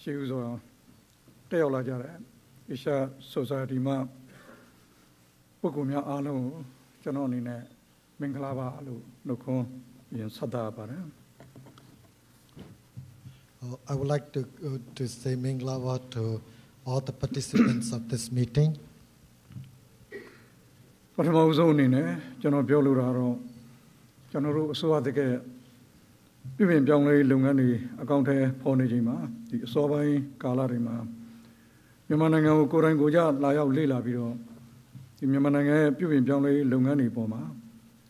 she was a Teologia, Isha Society Ma Pukumia Alu, Janonine, Minglava Alu, Noko, in Sada. I would like to say Minglava to all the participants of this meeting. Pratama Uzoni ne, Jano Bioluraro, Janoro Suateke, Pivin Jongley Lungani, Accounte Ponejima, the Sobai Kalarima, Yamananga Korangoja, Laya Lila Viro, the Yamananga Pivin Jongley Lungani Poma,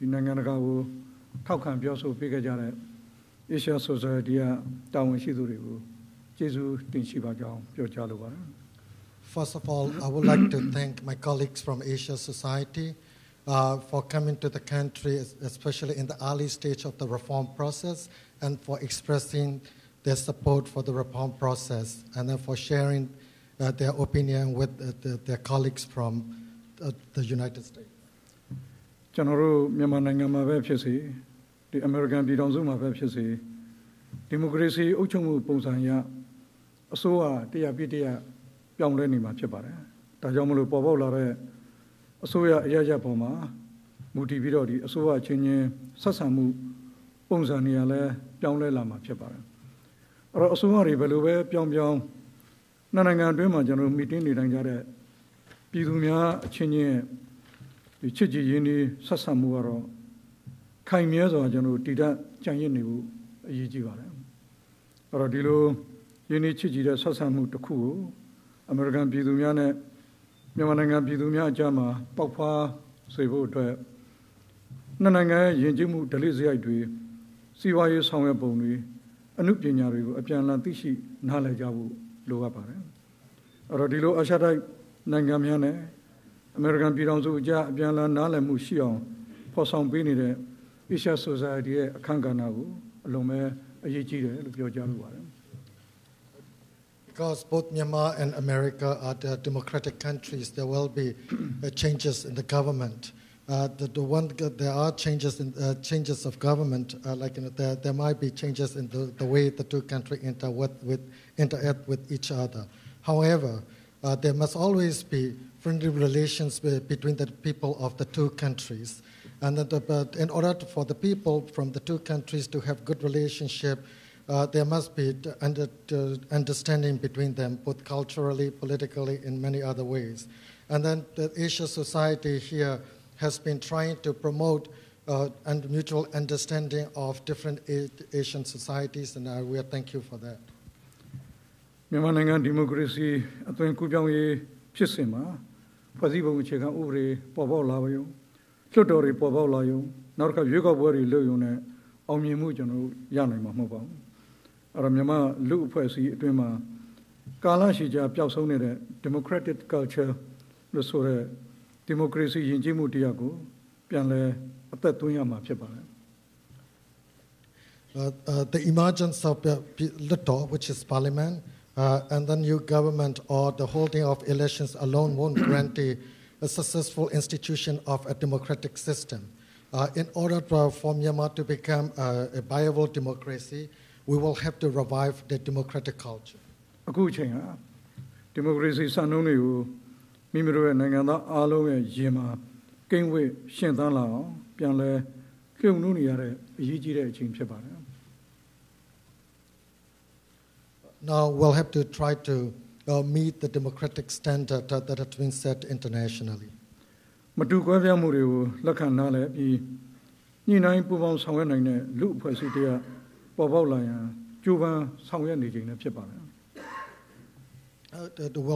the Nanganagawu, Kaukan Bioso Pigajare, Isha Society, Down Shiduribu, Jesu Tinshiba Jao, Piojaluva. First of all, I would like to thank my colleagues from Asia Society for coming to the country, especially in the early stage of the reform process, and for expressing their support for the reform process, and then for sharing their opinion with their colleagues from the United States. General Myamanangama Webchesi, the American Bidonzuma Webchesi, Democracy Uchumu Pungsanya, Asua, Diabidia. Young Lenny Machapare, Tajamulu Povolare, Asoya Yaja Poma, Muti Vidori, Asoa Chene, Sasamu, Ponsaniale, Young Lama Chapare. Rosumari Belue, Pyong, Nananga Duma General meeting in Angare, Pidumia, Chene, the Chiji Yini, Sasamuaro, Kaimias or General Tida, Chayenu, Yijivare. Rodilo, Yini Chiji, Sasamu Toku. American Pidumiane, Yamananga Pidumia Jama, Papa, Sebo, Nananga, Yenjimu, Delizia, CYU somewhere bony, Anupinari, Apiana Tishi, Nala Javu, Luapare. Rodilo Ashadai, Nangamiane, American Pidonzu, Apiana Nala Mushion, Posson Binide, Isha Society, Kanganavu, Lome, Ayiji, Lupiojalu. Because both Myanmar and America are democratic countries, there will be changes in the government. There are changes of government, there might be changes in the way the two countries interact with each other. However, there must always be friendly relations between the people of the two countries. And in order for the people from the two countries to have good relationship, there must be understanding between them, both culturally, politically, in many other ways. And then the Asia Society here has been trying to promote and mutual understanding of different Asian societies, and we thank you for that. Myanmar democracy, Atwen Kujangi Chisima, Pazibo Cheka Uri, Pobo Layo, Chotori Pobo Layo, Norka Yuga Wari Luyune, Omimujan Yanima Mobile. Ramyama Lu Pesi Duma Kalashija Piasonere, democratic culture, Lusore, democracy in Jimutiago, Pianle, Atatuyama Chepare. The emergence of Luto, which is parliament, and the new government or the holding of elections alone won't guarantee a successful institution of a democratic system. In order for Myanmar to become a viable democracy, we will have to revive the democratic culture. Democracy Sanunu, Mimiro Nangana Alo Yema, Kingway, Shentanla, Pianle, Kyununiare, Yijire Chimchebara. Now we'll have to try to meet the democratic standard that has been set internationally. Matuquavia Murio, Lacanale, Nina Pubon Sawanine, Lu Presidia. We'll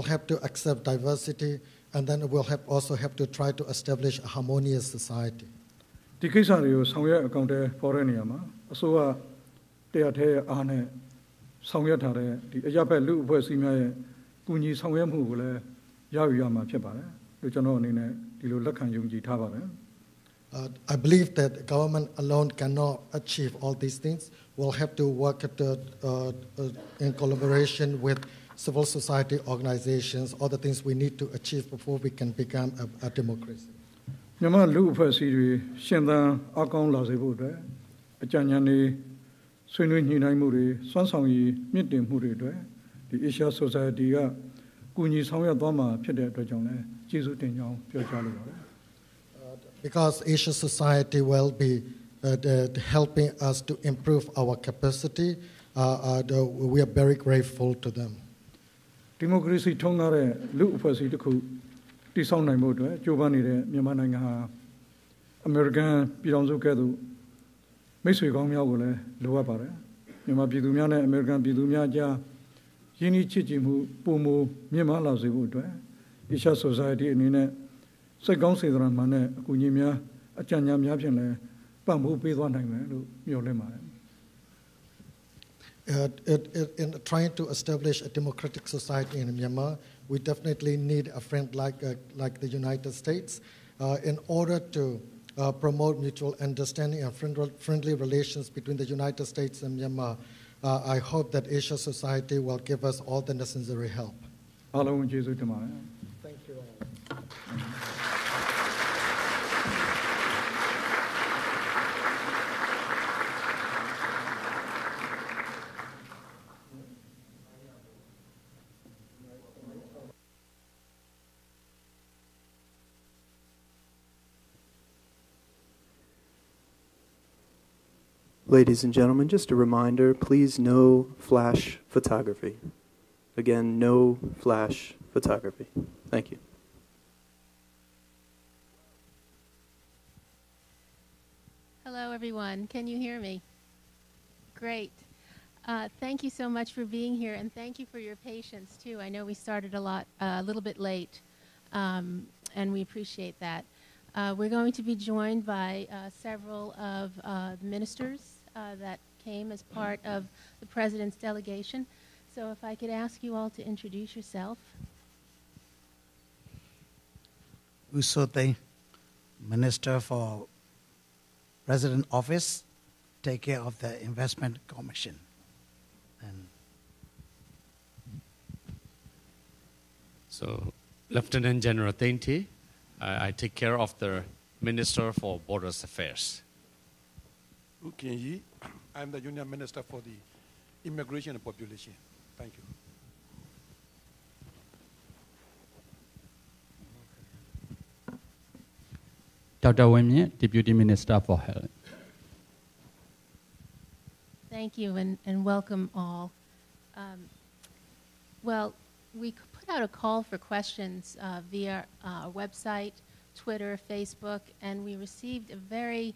have to accept diversity, and then we'll also have to try to establish a harmonious society. The Kisario, somewhere accounted for Reniama, so Teate Ane, Sangyatare, the Ayape Lu Vesime, Kuni Sangyam Hule, Yayama Chepare, which are known in a Dilulakan Yungi Tabare. I believe that government alone cannot achieve all these things. We'll have to work in collaboration with civil society organizations, all the things we need to achieve before we can become a democracy. Nyama Lu Fasiri, Shenda, Akon Lazibude, a Janyani, Swinu Hinai Muri, Swansongi, Midim Muri, ဒီ Asia Society ကကူညီဆောင်ရွက်သွားမှာဖြစ်တဲ့အတွက်ကြောင့်လည်းကျေးဇူးတင်ကြောင်းပြောကြားလိုပါတယ် Because Asia Society will be helping us to improve our capacity, we are very grateful to them. ဒီမိုကရေစီထွန်းကားတဲ့လူအဖွဲ့အစည်းတစ်ခုတည်ဆောက်နိုင်ဖို့အတွက်ကြိုးပမ်းနေတဲ့မြန်မာနိုင်ငံဟာအမေရိကန်ပြည်ထောင်စုကဲ့သို့မိတ်ဆွေကောင်းများကိုလည်းလိုအပ်ပါတယ်မြန်မာပြည်သူများနဲ့အမေရိကန်ပြည်သူများကြားယင်းနှိချစ်ကြည်မှုပုံမမြင့်မားလာစေဖို့အတွက် Asia Society အနေနဲ့စိတ်ကောင်းစေတနာမှန်တဲ့အကူအညီများအကြံဉာဏ်များဖြင့်လည်းပံ့ပိုးပေးသွားနိုင်မယ်လို့မျှော်လင့်ပါတယ် In trying to establish a democratic society in Myanmar, we definitely need a friend like the United States in order to promote mutual understanding and friendly relations between the United States and Myanmar. I hope that Asia Society will give us all the necessary help. Thank you all. Ladies and gentlemen, just a reminder, please no flash photography. Again, no flash photography. Thank you. Hello, everyone. Can you hear me? Great. Thank you so much for being here, and thank you for your patience, too. I know we started a little bit late, and we appreciate that. We're going to be joined by several of the ministers that came as part of the President's delegation. So if I could ask you all to introduce yourself. Usote, Minister for President Office, take care of the Investment Commission. And so, Lieutenant General Thein Sein, I take care of the Minister for Borders Affairs. Okay, I'm the Union Minister for the Immigration and Population. Thank you. Dr. Wimye, Deputy Minister for Health. Thank you, and welcome all. Well, we put out a call for questions via our website, Twitter, Facebook, and we received a very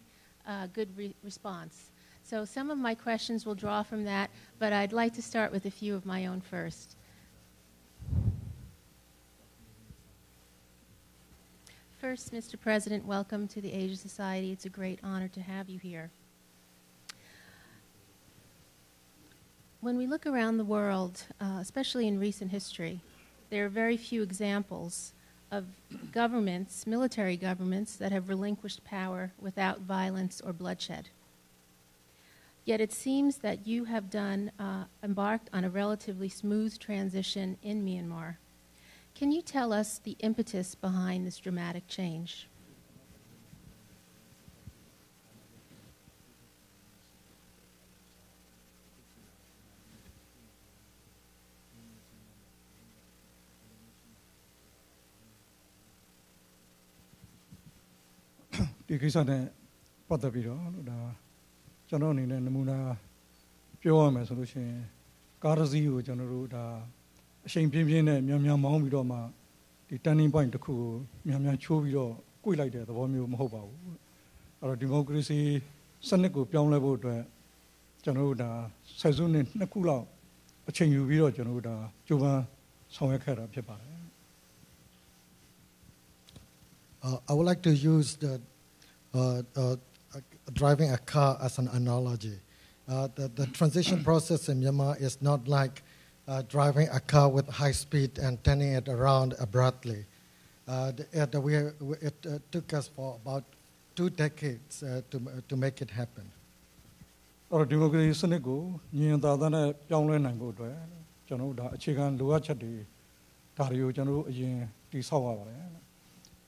good response. So some of my questions will draw from that, but I'd like to start with a few of my own first. First, Mr. President, welcome to the Asia Society. It's a great honor to have you here. When we look around the world, especially in recent history, there are very few examples of governments, military governments, that have relinquished power without violence or bloodshed. Yet it seems that you have embarked on a relatively smooth transition in Myanmar. Can you tell us the impetus behind this dramatic change? The case of the Patapiro, General in Namuna, Pure Solution, Karazi, General, Shane Pimpin, Miam Maumidoma, the turning point to cool, Miam Chovio, quite like that, the Wamio Mohoba, or democracy, Seneco, Pion level, General, Sazun, Nakula, a chain you will, General, Juba, Sawakara, Pipa. I would like to use the driving a car as an analogy. The transition process in Myanmar is not like driving a car with high speed and turning it around abruptly. It took us for about 2 decades to make it happen. Or democracy Senegal, Niandana, Yonglen and Go, Jano, Chigan, Luachadi, Tario, Jano, Yin, Tisawa.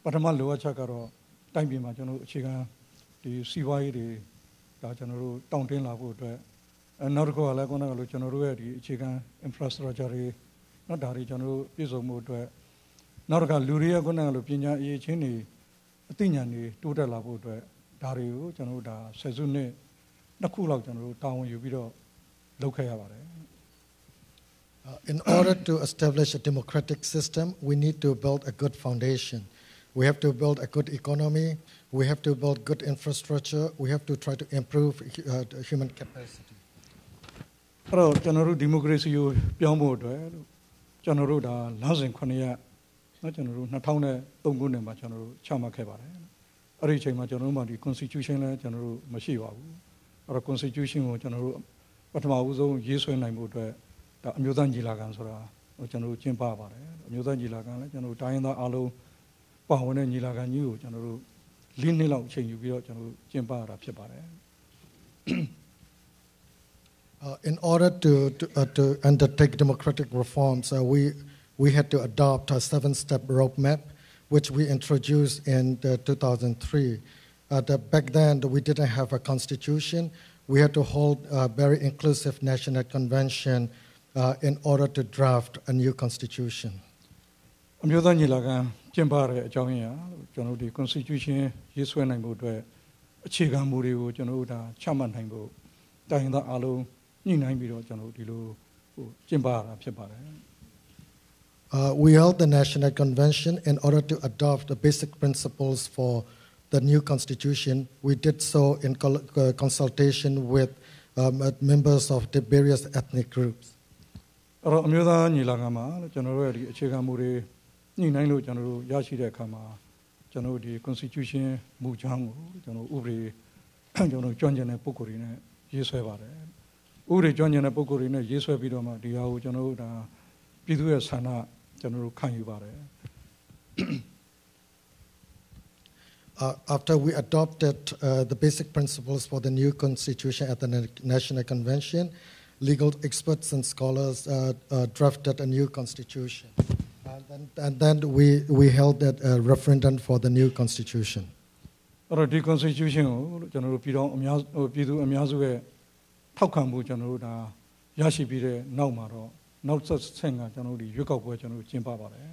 But a man lower chakaro, time be Majano, Chigan, the CY, the General, Downtown Lavo, နောက်တစ်ခုကလည်းခုနကလိုကျွန်တော်တို့ရဲ့ဒီအခြေခံ infrastructure တွေနော်ဒါတွေကျွန်တော်တို့ပြည့်စုံမှုအတွက်နောက်တစ်ခါလူတွေရဲ့ခုနကလိုပညာအရေးချင်းတွေအသိဉာဏ်တွေတိုးတက်လာဖို့အတွက်ဒါတွေကိုကျွန်တော်တို့ဒါဆယ်စုနှစ်နှစ်ခုလောက်ကျွန်တော်တို့တာဝန်ယူပြီးတော့လုပ်ခဲ့ရပါတယ် In order to establish a democratic system, we need to build a good foundation. We have to build a good economy. We have to build good infrastructure. We have to try to improve human capacity. အဲ့တော့ကျွန်တော်တို့ဒီမိုကရေစီကိုပြောင်းဖို့အတွက်ကျွန်တော်တို့ဒါလမ်းစဉ်9ရက်နော်ကျွန်တော်တို့2003ခုနှစ်မှာကျွန်တော်တို့ချမှတ်ခဲ့ပါတယ်အဲ့ဒီအချိန်မှာကျွန်တော်တို့မှာဒီ constitution လည်းကျွန်တော်တို့မရှိပါဘူးအဲ့တော့ constitution ကိုကျွန်တော်တို့ပထမဦးဆုံးရေးဆွဲနိုင်ဖို့အတွက်ဒါအမျိုးသားညီလာခံဆိုတာကျွန်တော်တို့ကျင်းပပါတယ်အမျိုးသားညီလာခံလည်းကျွန်တော်တို့တိုင်းရင်းသားအားလုံးပါဝင်တဲ့ညီလာခံကြီးကိုကျွန်တော်တို့၄နှစ်လောက်အချိန်ယူပြီးတော့ကျွန်တော်တို့ကျင်းပရတာဖြစ်ပါတယ် In order to undertake democratic reforms, we had to adopt a 7-step roadmap, which we introduced in 2003. Back then, we didn't have a constitution. We had to hold a very inclusive national convention in order to draft a new constitution. အမျိုးသားညီလာခံကျင်းပရတဲ့အကြောင်းရင်းကျွန်တော်တို့ဒီ constitution ရေးဆွဲနိုင်ဖို့အတွက်အခြေခံမူတွေကိုကျွန်တော်တို့ဒါချမှတ်နိုင်ဖို့တိုင်းရင်းသားအားလုံးညှိနှိုင်းပြီးတော့ကျွန်တော်တို့ဒီလိုကျင်းပရတာဖြစ်ပါတယ် We held the National Convention in order to adopt the basic principles for the new constitution. We did so in consultation with members of the various ethnic groups. အဲ့တော့အမျိုးသားညီလာခံမှာကျွန်တော်တို့ရဲ့ဒီအခြေခံမူတွေညှိနှိုင်းလို့ကျွန်တော်တို့ရရှိတဲ့အခါမှာကျွန်တော်တို့ဒီ constitution မူချောင်းကိုကျွန်တော်ဥပဒေကျွန်တော်ကျွမ်းကျင်တဲ့ပုဂ္ဂိုလ်တွေနဲ့ရေးဆွဲပါတယ်ဥပဒေကျွမ်းကျင်တဲ့ပုဂ္ဂိုလ်တွေနဲ့ရေးဆွဲပြီးတော့မှဒီဟာကိုကျွန်တော်တို့ဒါပြည်သူရဲ့ဆန္ဒကျွန်တော်တို့ခံယူပါတယ် After we adopted the basic principles for the new constitution at the National Convention, legal experts and scholars drafted a new constitution. And then we held a referendum for the new constitution. အဲ့တော့ဒီ constitution ကိုကျွန်တော်တို့ပြည်သူအများစုရဲ့ထောက်ခံမှုကျွန်တော်တို့ဒါရရှိပြီးတဲ့နောက်မှာတော့နောက်ဆက်ဆင့်ကကျွန်တော်တို့ဒီရွေးကောက်ပွဲကျွန်တော်တို့ကျင်းပပါတယ်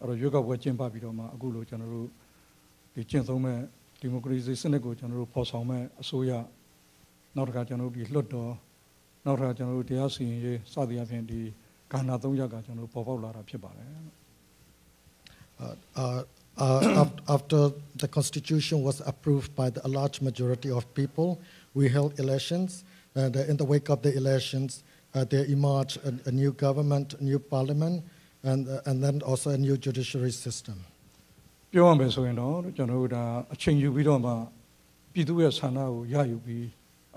အဲ့တော့ရွေးကောက်ပွဲကျင်းပပြီးတော့မှအခုလိုကျွန်တော်တို့ဒီကျင့်သုံးမဲ့ဒီမိုကရေစီစနစ်ကိုကျွန်တော်တို့ဖော်ဆောင်မဲ့အစိုးရနောက်တစ်ခါကျွန်တော်တို့ဒီလွှတ်တော်နောက်တစ်ခါကျွန်တော်တို့တရားစီရင်ရေးစသည်အပြင်ဒီကဏ္ဍ၃ရပ်ကကျွန်တော်တို့ပေါ်ပေါက်လာတာဖြစ်ပါတယ် After the constitution was approved by a large majority of people, we held elections. And in the wake of the elections, there emerged a new government, a new parliament, and then also a new judiciary system. ပြောရမယ်ဆိုရင်တော့ကျွန်တော်တို့ဒါအချိန်ယူပြီးတော့မှပြည်သူရဲ့ဆန္ဒကိုရယူပြီး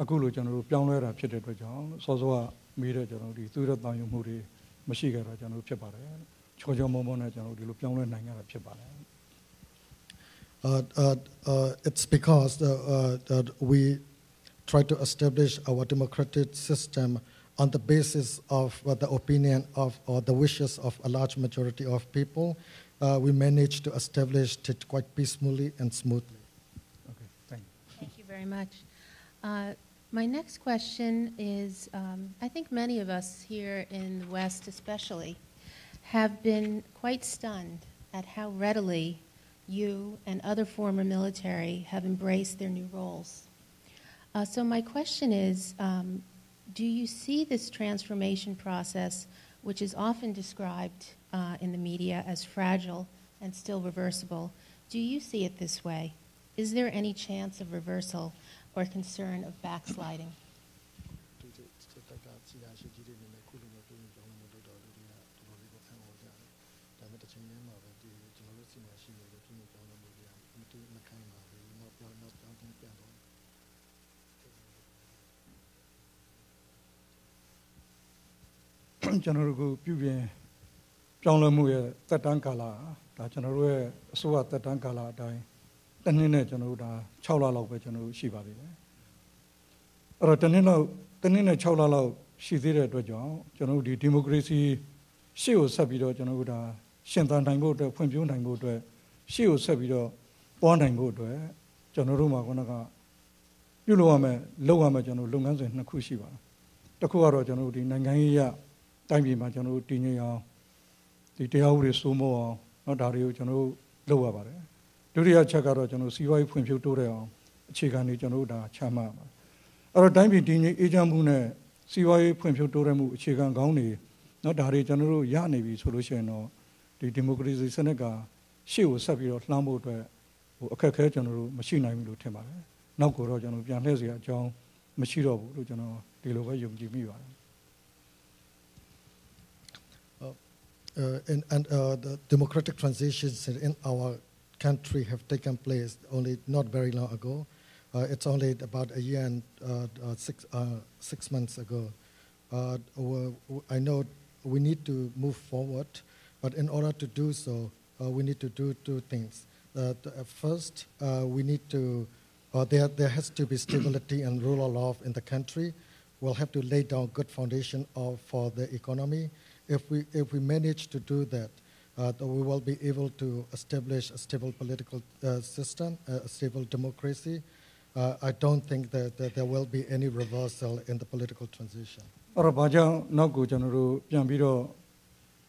အခုလိုကျွန်တော်တို့ပြောင်းလဲတာဖြစ်တဲ့အတွက်ကြောင့်စောစောကမေးတဲ့ကျွန်တော်တို့ဒီသူရတန်ယူမှုတွေမရှိကြတော့ကျွန်တော်တို့ဖြစ်ပါတယ်ချောချောမောမောနဲ့ကျွန်တော်တို့ဒီလိုပြောင်းလဲနိုင်ရတာဖြစ်ပါတယ် It's because that we try to establish our democratic system on the basis of the opinion of or the wishes of a large majority of people. We managed to establish it quite peacefully and smoothly. Okay, thank you. Thank you very much. My next question is, I think many of us here in the West especially have been quite stunned at how readily you and other former military have embraced their new roles. So my question is, do you see this transformation process, which is often described in the media as fragile and still reversible, do you see it this way? Is there any chance of reversal or concern of backsliding? ။ကျွန်တော်တို့ကိုပြုပြင်ပြောင်းလဲမှုရဲ့သက်တမ်းကာလဒါကျွန်တော်တို့ရဲ့အစိုးရသက်တမ်းကာလအတိုင်းတစ်နှစ်နဲ့ကျွန်တော်တို့ဒါ6လလောက်ပဲကျွန်တော်တို့ရှိပါသေးတယ်။အဲ့တော့တစ်နှစ်နဲ့6လလောက်ရှိသေးတဲ့အတွက်ကြောင့်ကျွန်တော်တို့ဒီဒီမိုကရေစီရှေ့ကိုဆက်ပြီးတော့ကျွန်တော်တို့ဒါရှင်သန်နိုင်ဖို့အတွက်ဖွံ့ဖြိုးနိုင်ဖို့အတွက်ရှေ့ကိုဆက်ပြီးတော့ပွားနိုင်ဖို့အတွက်ကျွန်တော်တို့မှာခုနကပြုလုပ်ရမယ်လုပ်ရမယ်ကျွန်တော်လုပ်ငန်းစဉ်2ခုရှိပါတယ်။ တခုကတော့ကျွန်တော်တို့ဒီနိုင်ငံရေးရတိုင်းပြည်မှာကျွန်တော်တို့တည်ငြိမ်အောင်ဒီတရားဥပဒေစိုးမိုးအောင်ဒါတွေကိုကျွန်တော်တို့လုပ်ရပါတယ်ဒုတိယချက်ကတော့ကျွန်တော်စီးပွားရေးဖွံ့ဖြိုးတိုးတက်အောင်အခြေခံတွေကျွန်တော်တို့ဒါချမှတ်ပါအဲ့တော့တိုင်းပြည်တည်ငြိမ်အေးချမ်းမှုနဲ့စီးပွားရေးဖွံ့ဖြိုးတိုးတက်မှုအခြေခံကောင်းတွေဒါတွေကျွန်တော်တို့ရနေပြီဆိုလို့ရှိရင်တော့ဒီဒီမိုကရေစီစနစ်ကရှေ့ကိုဆက်ပြီးတော့လှမ်းဖို့အတွက်အခက်အခဲကျွန်တော်တို့မရှိနိုင်ဘူးလို့ထင်ပါတယ်နောက်ကိုတော့ကျွန်တော်ပြန်လှည့်စရာအကြောင်းမရှိတော့ဘူးလို့ကျွန်တော်ဒီလိုပဲယုံကြည်မိပါတယ်The democratic transitions in our country have taken place only not very long ago. It's only about a year and 6 months ago. I know we need to move forward, but in order to do so, we need to do two things. First, we need to there has to be stability and rule of law in the country. We'll have to lay down good foundation for the economy. If we manage to do that, we will be able to establish a stable political system, a stable democracy. I don't think that there will be any reversal in the political transition. အဲ့တော့ဘာကြောင့်နောက်ကိုကျွန်တော်တို့ပြန်ပြီးတော့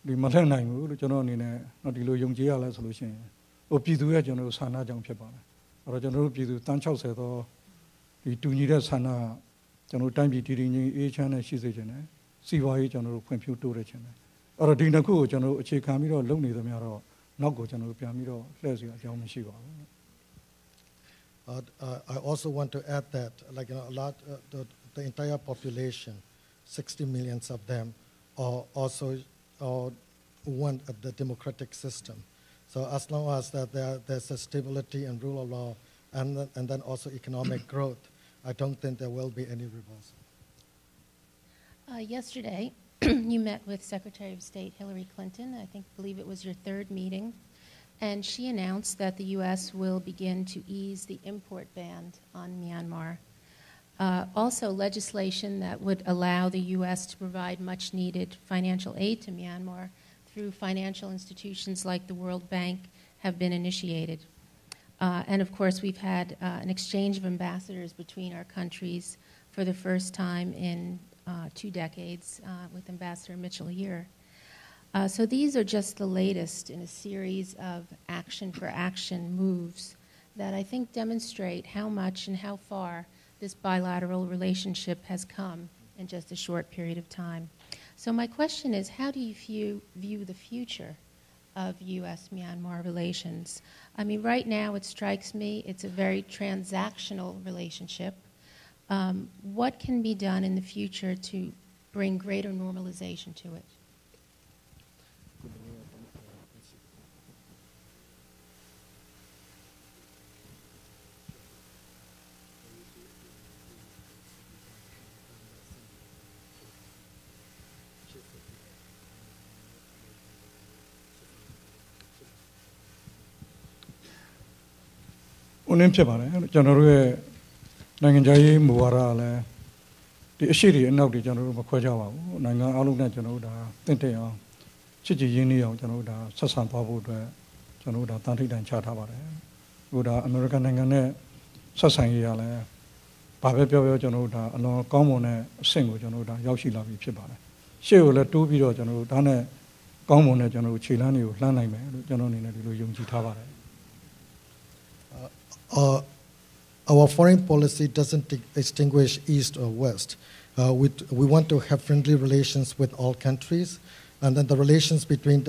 ဒီမလှည့်နိုင်ဘူးလို့ကျွန်တော်အနေနဲ့ဒီလိုယုံကြည်ရလဲဆိုလို့ရှိရင်ပြည်သူရဲ့ကျွန်တော်တို့ဆန္ဒကြောင့်ဖြစ်ပါတယ်အဲ့တော့ကျွန်တော်တို့ပြည်သူတန်း60သောဒီတူညီတဲ့ဆန္ဒကျွန်တော်တိုင်းပြည်တည်တည်ငြိမ်အေးချမ်းနဲ့ရှိစေချင်တယ်စီးပွားရေးကျွန်တော်တို့ဖွံ့ဖြိုးတိုးတက်ချင်တယ်အဲ့တော့ဒီနှစ်ခုကိုကျွန်တော်တို့အခြေခံပြီးတော့လုပ်နေသမျှတော့နောက်ကိုကျွန်တော်တို့ပြန်ပြီးတော့လှည့်စရာအကြောင်းမရှိပါဘူး I also want to add that, a lot, the entire population, 60 million of them, also want the democratic system. So as long as there's a stability and rule of law, and then also economic growth, I don't think there will be any reversal. Yesterday, you met with Secretary of State Hillary Clinton. I believe it was your third meeting. And she announced that the U.S. will begin to ease the import ban on Myanmar. Also, legislation that would allow the U.S. to provide much-needed financial aid to Myanmar through financial institutions like the World Bank have been initiated. And, of course, we've had an exchange of ambassadors between our countries for the first time in 2 decades with Ambassador Mitchell here. So these are just the latest in a series of action-for-action moves that I think demonstrate how much and how far this bilateral relationship has come in just a short period of time. So my question is, how do you view the future of U.S.-Myanmar relations? I mean, right now it strikes me it's a very transactional relationship. What can be done in the future to bring greater normalization to it? Unim ဖြစ်ပါတယ်ကျွန်တော်တို့ရဲ့နိုင်ငံခြားရေးမူဝါဒလည်းဒီအရှိတွေအနောက်တွေကျွန်တော်တို့မခွဲခြားပါဘူးနိုင်ငံအားလုံးနဲ့ကျွန်တော်တို့ဒါတင့်တယ်အောင်ချစ်ကြည်ရင်းနှီးအောင်ကျွန်တော်တို့ဒါဆက်ဆံသွားဖို့အတွက်ကျွန်တော်တို့ဒါတန်ထိပ်တန်ချထားပါတယ်ဟိုဒါအမေရိကန်နိုင်ငံနဲ့ဆက်ဆံရေးရလဲဘာပဲပြောကျွန်တော်တို့ဒါအလွန်ကောင်းမွန်တဲ့အဆင့်ကိုကျွန်တော်တို့ဒါရောက်ရှိလာပြီဖြစ်ပါတယ်ရှေ့ကိုလည်းတိုးပြီးတော့ကျွန်တော်တို့ဒါနဲ့ကောင်းမွန်တဲ့ကျွန်တော်တို့ခြေလှမ်းတွေကိုလှမ်းနိုင်မယ်လို့ကျွန်တော်အနေနဲ့ဒီလိုယုံကြည်ထားပါတယ်Our foreign policy doesn't distinguish East or West. We want to have friendly relations with all countries, and then the relations between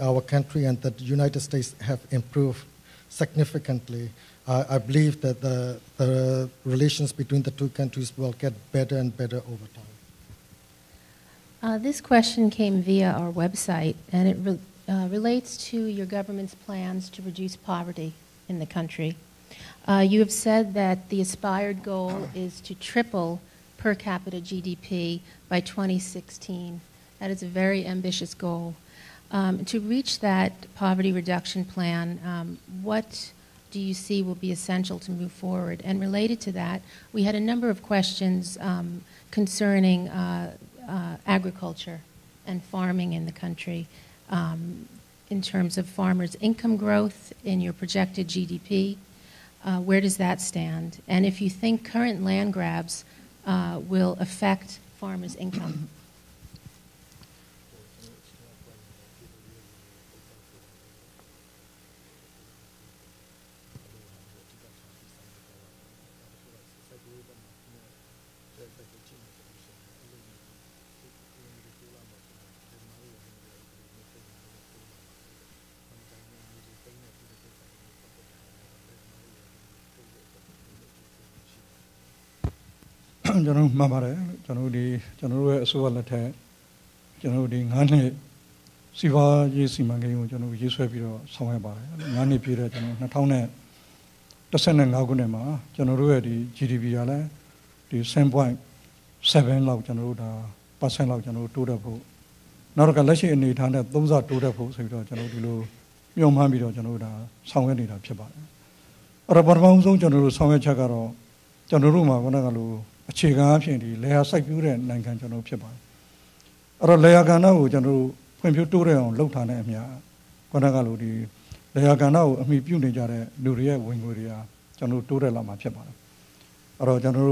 our country and the United States have improved significantly. I believe that the relations between the two countries will get better and better over time. This question came via our website, and it relates to your government's plans to reduce poverty in the country. You have said that the aspired goal is to triple per capita GDP by 2016. That is a very ambitious goal. To reach that poverty reduction plan, what do you see will be essential to move forward? And related to that, we had a number of questions concerning agriculture and farming in the country in terms of farmers' income growth in your projected GDP. Where does that stand? And if you think current land grabs will affect farmers' income. General Mamare, General Suvalate, General Ngani, Siva Yesimangi, General Yusufiro, somewhere by Ngani period, Natone, the Senate Lagunema, General GDP, the same point 7 log General, percent log General 2 double. Narokalashi in the Tana, those are 2 double, General Yomhamiro, General, somewhere in the Piba. Rabarmanzo, General Somewhere Chagaro, Generaluma, Vanagalu. အခြေခံအဖြစ်ဒီလေယာစိုက်ပျိုးတဲ့နိုင်ငံကျွန်တော်ဖြစ်ပါတယ်အဲ့တော့လေယာကဏ္ဍကိုကျွန်တော်ဖွံ့ဖြိုးတိုးတက်အောင်လုပ်ထားတဲ့အမြခုနကလိုဒီလေယာကဏ္ဍကိုအမိပြုနေကြတဲ့လူတွေရဲ့ဝင်ငွေတွေကကျွန်တော်တိုးတက်လာမှာဖြစ်ပါတယ်အဲ့တော့ကျွန်တော်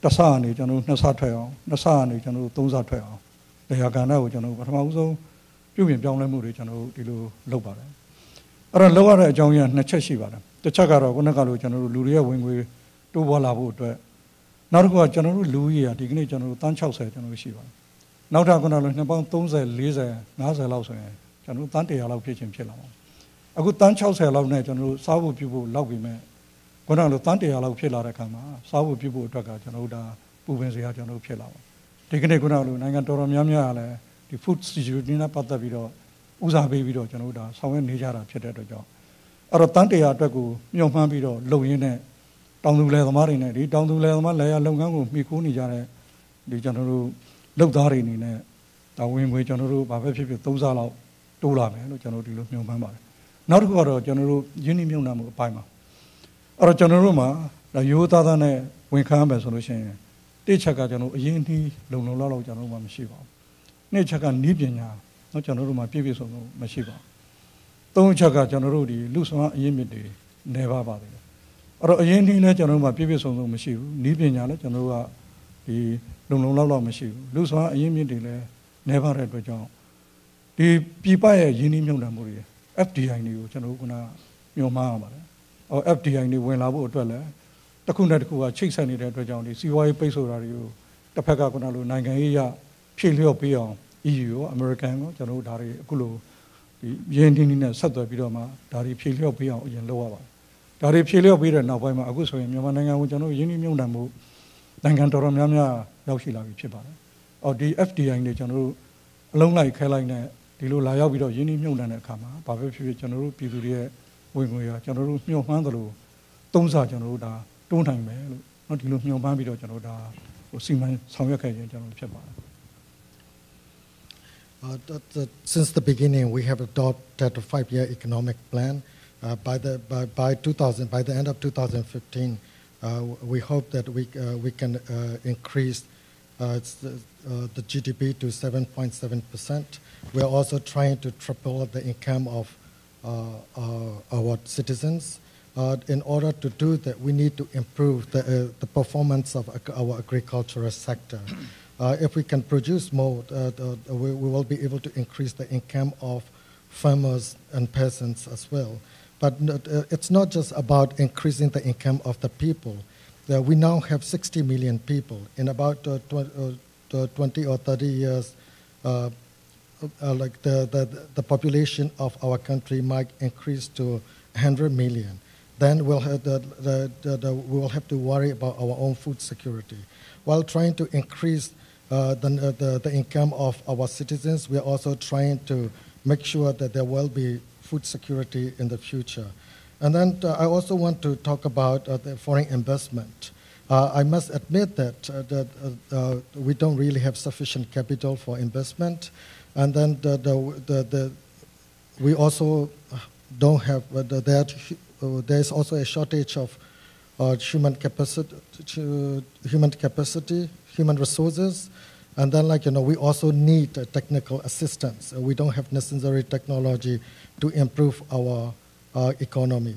တစ်ဆအနေကျွန်တော်နှစ်ဆထွက်အောင်နှစ်ဆအနေကျွန်တော်သုံးဆထွက်အောင်လေယာကဏ္ဍကိုကျွန်တော်ပထမဦးဆုံးပြုပြင်ပြောင်းလဲမှုတွေကျွန်တော်ဒီလိုလုပ်ပါတယ်အဲ့တော့လောက်ရတဲ့အကြောင်းရင်းနှစ်ချက်ရှိပါတယ်တစ်ချက်ကတော့ခုနကလိုကျွန်တော်လူတွေရဲ့ဝင်ငွေတိုးပွားလာဖို့အတွက်နောက်တစ်ခုကကျွန်တော်တို့လူကြီးอ่ะဒီကနေ့ကျွန်တော်တို့တန်း60ကျွန်တော်တို့ရှိပါတယ်နောက်ထပ်ခုနကလိုနှစ်ပေါင်း30 40 50လောက်ဆိုရင်ကျွန်တော်တို့တန်း100လောက်ဖြစ်ချင်းဖြစ်လာပါအခုတန်း60လောက်နဲ့ကျွန်တော်တို့စားဖို့ပြုဖို့လောက်ပြီးမဲ့ခုနကလိုတန်း100လောက်ဖြစ်လာတဲ့အခါမှာစားဖို့ပြုဖို့အတွက်ကကျွန်တော်တို့ဒါပူပင်စရာကျွန်တော်တို့ဖြစ်လာပါဒီကနေ့ခုနကလိုနိုင်ငံတော်တော်များများကလည်းဒီ food security နဲ့ပတ်သက်ပြီးတော့ဦးစားပေးပြီးတော့ကျွန်တော်တို့ဒါဆောင်ရွက်နေကြတာဖြစ်တဲ့အတွက်ကြောင့်အဲ့တော့တန်း100အတွက်ကိုမြုံမှန်းပြီးတော့လုံရင်းနဲ့တောင်သူလယ်သမားတွေနဲ့ဒီတောင်သူလယ်သမားလယ်ယာလုပ်ငန်းကိုမှီခိုးနေကြတဲ့ဒီကျွန်တော်တို့လုပ်သားတွေအနေနဲ့ဒါဝင်ငွေကျွန်တော်တို့ဘာပဲဖြစ်ဖြစ်3ဆလောက်တိုးလာမယ်လို့ကျွန်တော်ဒီလိုညွှန်ပန်းပါတယ်နောက်တစ်ခုကတော့ကျွန်တော်တို့ယင်းနှိမ့်မြုံနှံမှုအပိုင်းမှာအဲ့တော့ကျွန်တော်တို့မှာဒါရိုးသားသားနဲ့ဝင်ခန်းမယ်ဆိုလို့ရှိရင်တစ်ချက်ကကျွန်တော်အရင်နှီးလုံလောက်ကျွန်တော်တို့မှမရှိပါဘူးနှစ်ချက်ကနီးပညာเนาะကျွန်တော်တို့မှာပြည့်စုံမရှိပါဘူးသုံးချက်ကကျွန်တော်တို့ဒီလူစွမ်းအရင်းမြစ်တွေနေပါပါတယ်အဲ့တော့အရင်နှီးလဲကျွန်တော်တို့မှာပြည့်စုံမရှိဘူးနီးပညာလဲကျွန်တော်တို့ကဒီလုံလောက်မရှိဘူးလူစွမ်းအရင်းမြစ်တွေလဲနေပါတဲ့အတွက်ကြောင့်ဒီပြည်ပရဲ့ယင်းနှီးမြုံနှံမှုတွေ FDI တွေကိုကျွန်တော်တို့ကညွှန်မှားရပါတယ်အော် FDI တွေဝင်လာဖို့အတွက်လဲတစ်ခုနဲ့တစ်ခုကချိတ်ဆက်နေတဲ့အတွက်ကြောင့်ဒီစီးပွားရေးပိတ်ဆို့တာတွေကိုတစ်ဖက်ကကနိုင်ငံရေးရဖြည့်လျော့ပေးအောင် EU ရော American ရောကျွန်တော်တို့ဒါတွေအခုလိုဒီယင်းနှီးနဲ့ဆက်သွယ်ပြီးတော့မှဒါတွေဖြည့်လျော့ပေးအောင်အရင်လုပ်ရပါတယ်ဒါတွေဖြည့်လျော့ပြီးတဲ့နောက်ပိုင်းမှာအခုဆိုရင်မြန်မာနိုင်ငံကိုကျွန်တော်ရင်းနှီးမြှုပ်နှံမှုနိုင်ငံတော်တော်များများရောက်ရှိလာပြီဖြစ်ပါတယ်။အော်ဒီ FDI တွေကျွန်တော်တို့အလုံးလိုက်ခဲလိုက်နဲ့ဒီလိုလာရောက်ပြီးတော့ရင်းနှီးမြှုပ်နှံတဲ့အခါမှာဘာပဲဖြစ်ဖြစ်ကျွန်တော်တို့ပြည်သူတွေရဲ့ဝင်ငွေရကျွန်တော်တို့ညှို့မှန်းသလိုသုံးစားကျွန်တော်တို့ဒါတွန်းနိုင်မယ်လို့เนาะဒီလိုညှို့မှန်းပြီးတော့ကျွန်တော်တို့ဒါဟိုစီမံဆောင်ရွက်ခဲ့ရင်ကျွန်တော်ဖြစ်ပါတယ်။ Since the beginning, we have adopted a 5-year economic plan. By the end of 2015, we hope that we can increase the GDP to 7.7%. We are also trying to triple the income of our citizens. In order to do that, we need to improve the performance of our agricultural sector. If we can produce more, we will be able to increase the income of farmers and peasants as well. But it's not just about increasing the income of the people. We now have 60 million people. In about 20 or 30 years, like the population of our country might increase to 100 million. Then we'll have we will have to worry about our own food security. While trying to increase the income of our citizens, we are also trying to make sure that there will be food security in the future. And then I also want to talk about the foreign investment. I must admit that we don't really have sufficient capital for investment. And then we also don't have, there is also a shortage of human capacity, human resources. And then, we also need technical assistance. We don't have necessary technology to improve our economy.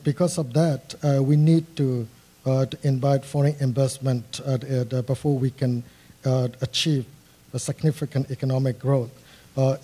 Because of that, we need to invite foreign investment before we can achieve a significant economic growth.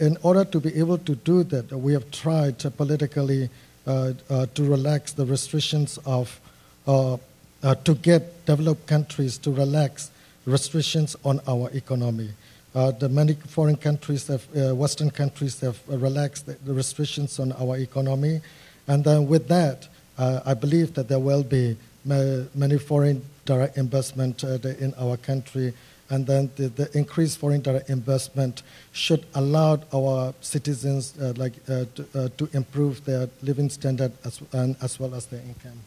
In order to be able to do that, we have tried politically to relax the restrictions of, to get developed countries to relax restrictions on our economy. The many foreign countries, Western countries have relaxed the restrictions on our economy. And then with that, I believe that there will be many foreign direct investment in our country. And then the increased foreign direct investment should allow our citizens to improve their living standard as well as their income.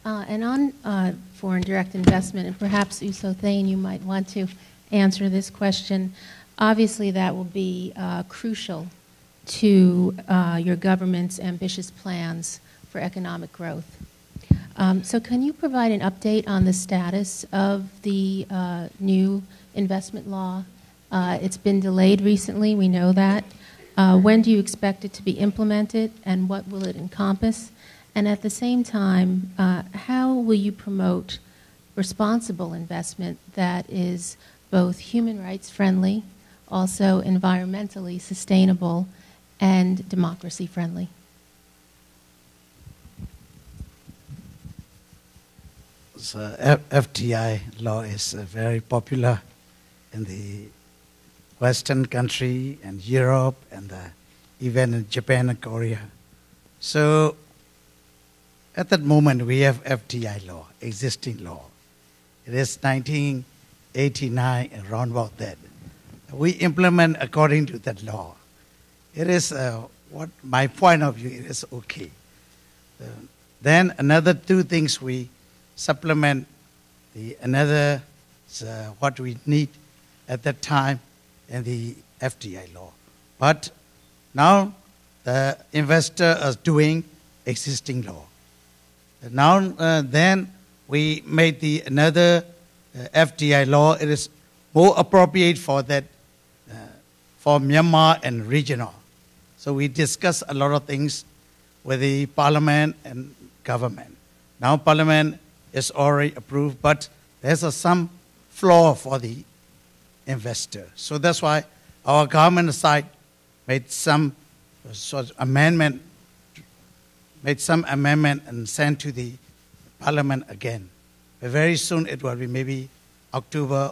And on foreign direct investment, and perhaps Uso Thein, you might want to answer this question. Obviously, that will be crucial to your government's ambitious plans for economic growth. So can you provide an update on the status of the new investment law? It's been delayed recently, we know that. When do you expect it to be implemented, and what will it encompass? And at the same time, how will you promote responsible investment that is both human rights friendly, also environmentally sustainable, and democracy friendly? So FDI law is very popular in the Western country and Europe and even in Japan and Korea. So at that moment we have FDI law, existing law. It is 1989, around about that. We implement according to that law. It is what my point of view, it is okay. Then another two things we supplement what we need at that time in the FDI law. But now the investor is doing existing law. Now then we made another FDI law. It is more appropriate for that, for Myanmar and regional. So we discuss a lot of things with the parliament and government. Now parliament is already approved, but there's some flaw for the investor. So that's why our government side made some sort of amendment, and sent to the parliament again. But very soon it will be maybe October,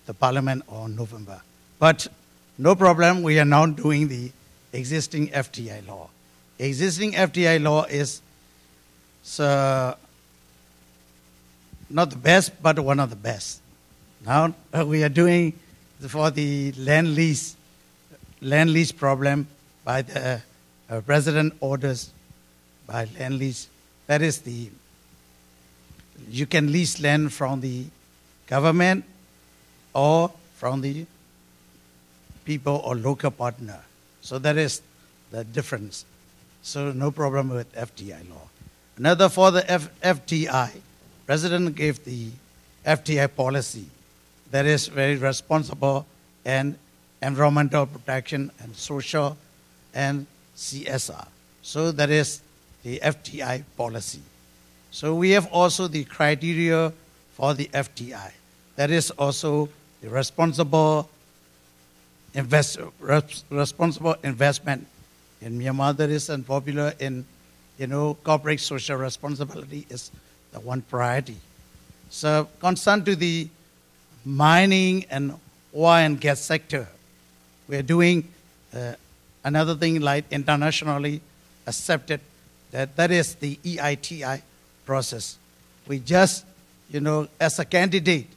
the parliament, or November. But no problem, we are now doing the existing FDI law. Existing FDI law is not the best, but one of the best. Now we are doing for the land lease problem by the president orders by land lease. That is you can lease land from the government or from the people or local partner. So that is the difference. So no problem with FDI law. Another for the FDI. President gave the FDI policy that is very responsible and environmental protection and social and CSR. So that is the FDI policy. So we have also the criteria for the FDI. That is also the responsible investment in Myanmar. That is unpopular in, corporate social responsibility is the one priority. So concerned to the mining and oil and gas sector, we are doing another thing like internationally accepted, that is the EITI process. We just, as a candidate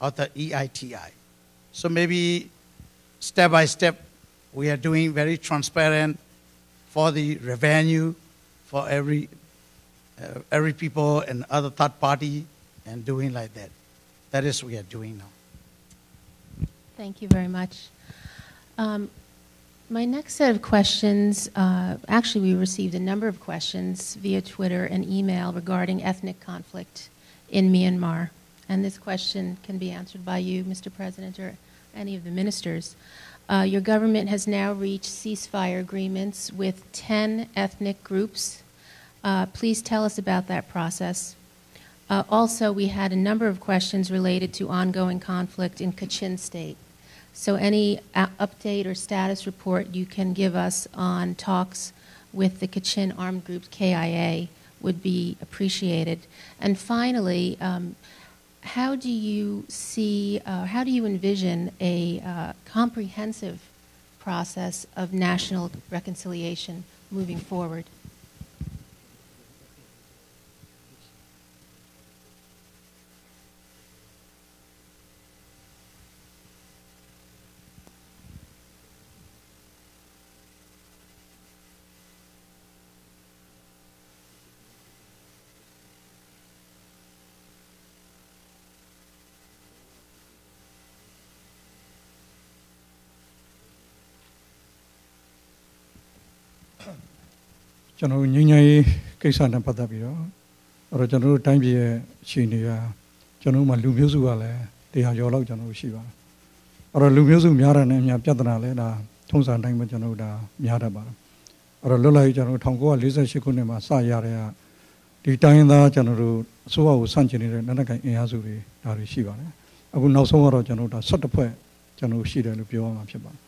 of the EITI. So maybe step by step, we are doing very transparent for the revenue for every people and other third party, and doing like that. That is what we are doing now. Thank you very much. My next set of questions, actually we received a number of questions via Twitter and email regarding ethnic conflict in Myanmar. And this question can be answered by you, Mr. President, or any of the ministers. Your government has now reached ceasefire agreements with 10 ethnic groups. Please tell us about that process. Also, we had a number of questions related to ongoing conflict in Kachin State. So any update or status report you can give us on talks with the Kachin armed group KIA would be appreciated. And finally, how do you envision a comprehensive process of national reconciliation moving forward?ကျွန်တော်ငြိမ်းချမ်းရေးကိစ္စနဲ့ပတ်သက်ပြီးတော့ကျွန်တော်တို့တိုင်းပြည်ရဲ့အခြေအနေကကျွန်တော်တို့မှာလူမျိုးစုကလည်းတရားကျော်လောက်ကျွန်တော်တို့ရှိပါတယ်အဲ့တော့လူမျိုးစုများတာနဲ့အများပြဿနာလဲဒါထုံးစံတိုင်းပဲကျွန်တော်တို့ဒါများတတ်ပါတယ်အဲ့တော့လွတ်လပ်ရေးကျွန်တော်တို့1948ခုနှစ်မှာစရတဲ့ဒီတိုင်းရင်းသားကျွန်တော်တို့အစိုးရကိုဆန့်ကျင်နေတဲ့နိုင်ငံကိုင်အင်အားစုတွေဒါတွေရှိပါတယ်အခုနောက်ဆုံးကတော့ကျွန်တော်တို့ဒါ17ဖွဲ့ကျွန်တော်တို့ရှိတယ်လို့ပြောရမှာဖြစ်ပါတယ်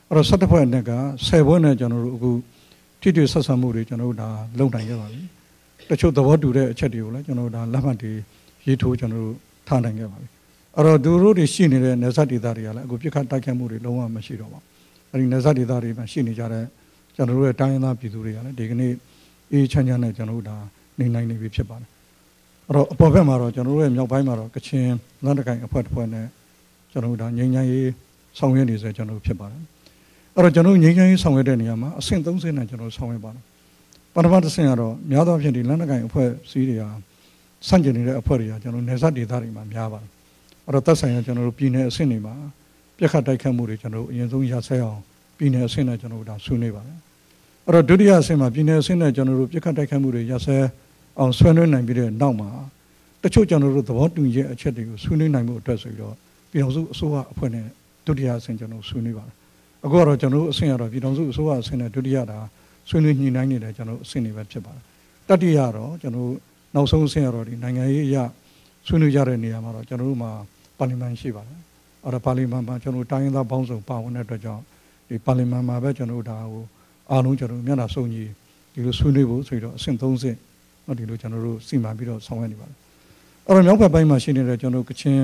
အဲ့တော့17ဖွဲ့နဲ့က10ဖွဲ့နဲ့ကျွန်တော်တို့အခုထိတွေ့ဆက်ဆံမှုတွေကျွန်တော်တို့ဒါလုံနိုင်ခဲ့ပါပြီတချို့သဘောတူတဲ့အချက်တွေကိုလည်းကျွန်တော်တို့ဒါလက်မှတ်တွေရေးထိုးကျွန်တော်တို့ထားနိုင်ခဲ့ပါပြီအဲ့တော့သူတို့တွေရှိနေတဲ့နယ်စပ်ဒေသတွေကလည်းအခုပြစ်ခတ်တိုက်ခိုက်မှုတွေလုံးဝမရှိတော့ပါဘူးအဲ့ဒီနယ်စပ်ဒေသတွေမှာရှိနေကြတဲ့ကျွန်တော်တို့ရဲ့တိုင်းရင်းသားပြည်သူတွေကလည်းဒီကနေ့အေးချမ်းချမ်းနဲ့ကျွန်တော်တို့ဒါနေနိုင်နေပြီဖြစ်ပါတယ်အဲ့တော့အပေါ်ဘက်မှာတော့ကျွန်တော်တို့ရဲ့မြောက်ပိုင်းမှာတော့ကချင်လက်နက်ကိုင်အဖွဲ့တစ်ဖွဲ့နဲ့ကျွန်တော်တို့ဒါငြိမ်းချမ်းရေးဆောင်ရွက်နေစေကျွန်တော်တို့ဖြစ်ပါတယ်အဲ့တော့ကျွန်တော်ငြိမ်းချမ်းရေးဆောင်ရွက်တဲ့နေရာမှာအဆင့်30နဲ့ကျွန်တော်ဆောင်ရွက်ပါတယ်ပထမတစ်ဆင့်ကတော့များသောအားဖြင့်ဒီလက်နက်ကိုင်အဖွဲ့အစည်းတွေကစန့်ကျင်နေတဲ့အဖွဲ့တွေကကျွန်တော်နယ်စပ်ဒေသတွေမှာများပါတယ်အဲ့တော့သက်ဆိုင်ရာကျွန်တော်တို့ပြည်နယ်အဆင့်တွေမှာပြစ်ခတ်တိုက်ခတ်မှုတွေကျွန်တော်တို့အရင်ဆုံးရစဲအောင်ပြည်နယ်အဆင့်နဲ့ကျွန်တော်တို့ဒါဆွေးနွေးပါတယ်အဲ့တော့ဒုတိယအဆင့်မှာပြည်နယ်အဆင့်နဲ့ကျွန်တော်တို့ပြစ်ခတ်တိုက်ခတ်မှုတွေရစဲအောင်ဆွေးနွေးနိုင်ပြီးတဲ့နောက်မှာတချို့ကျွန်တော်တို့သဘောတူညီချက်အချက်တွေကိုဆွေးနွေးနိုင်မှုအတွက်ဆိုပြီးတော့ပြည်ထောင်စုအစိုးရအဖွဲ့နဲ့ဒုတိယအဆင့်ကျွန်တော်ဆွေးနွေးပါတယ်အခုကတော့ကျွန်တော်တို့အဆင့်ရတော့ပြည်ထောင်စုအစိုးရအဆင့်နဲ့ဒုတိယတာဆွေးနွေးညှိနှိုင်းနေတဲ့ကျွန်တော်အဆင့်တွေပဲဖြစ်ပါတယ်တတိယတော့ကျွန်တော်နောက်ဆုံးအဆင့်ရတော့ဒီနိုင်ငံရေးအရာဆွေးနွေးကြတဲ့နေရာမှာတော့ကျွန်တော်တို့မှာပါလီမန်ရှိပါတယ်အဲ့တော့ပါလီမန်မှာကျွန်တော်တိုင်းရင်းသားပေါင်းစုံပါဝင်တဲ့အတွက်ကြောင့်ဒီပါလီမန်မှာပဲကျွန်တော်တို့ဒါကိုအားလုံးကျွန်တော်မျက်နှာစုံကြီးဒီလိုဆွေးနွေးဖို့ဆိုတော့အဆင့်30ဒီလိုကျွန်တော်တို့စီမံပြီးတော့ဆောင်ရွက်နေပါတယ်အဲ့တော့မြောက်ဘက်ပိုင်းမှာရှိနေတဲ့ကျွန်တော်ကချင်